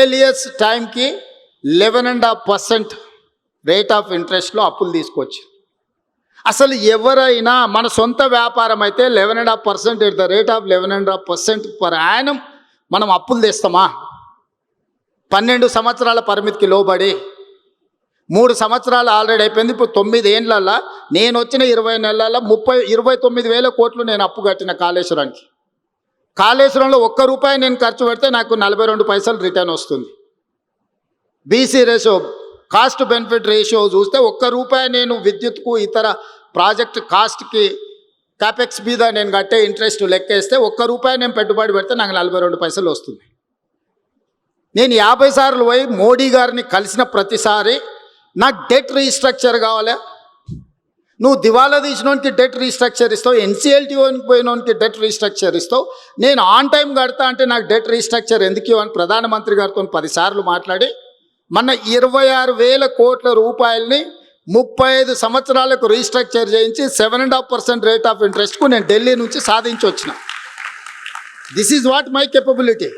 12 years టైంకి 11.5% rate of ఇంట్రెస్ట్లో అప్పులు తీసుకొచ్చి, అసలు ఎవరైనా మన సొంత వ్యాపారం అయితే 11.5% at the rate of 11.5% per annum మనం అప్పులు తెస్తామా? 12 సంవత్సరాల పరిమితికి లోబడి 3 సంవత్సరాలు ఆల్రెడీ అయిపోయింది. ఇప్పుడు 9 ఏళ్ళల్లో నేను వచ్చిన 20 నెలల్లో 29,000 కోట్లు నేను అప్పు కట్టిన కాళేశ్వరానికి. కాళేశ్వరంలో ₹1 నేను ఖర్చు పెడితే నాకు 42 పైసలు రిటర్న్ వస్తుంది. BC ratio, cost benefit ratio చూస్తే ₹1 నేను విద్యుత్కు ఇతర ప్రాజెక్ట్ కాస్ట్కి క్యాపెక్స్ మీద నేను కట్టే ఇంట్రెస్ట్ లెక్కేస్తే ₹1 నేను పెట్టుబడి పెడితే నాకు 42 పైసలు వస్తుంది. నేను 50 సార్లు పోయి మోడీ గారిని కలిసిన ప్రతిసారి నాకు డెట్ రీస్ట్రక్చర్ కావాలా, నువ్వు దివాలా తీసినోనికి డెట్ రీస్ట్రక్చర్ ఇస్తావు, ఎన్సీఎల్టీ పోయినోనికి డెట్ రీస్ట్రక్చర్ ఇస్తావు, నేను ఆన్ టైం కడతా అంటే నాకు డెట్ రీస్ట్రక్చర్ ఎందుకు ఇవ్వని ప్రధానమంత్రి గారితో 10 సార్లు మాట్లాడి మొన్న 26,000 కోట్ల రూపాయలని 35 సంవత్సరాలకు రీస్ట్రక్చర్ చేయించి 7.5% రేట్ ఆఫ్ ఇంట్రెస్ట్కు నేను ఢిల్లీ నుంచి సాధించి వచ్చిన. This is what my capability.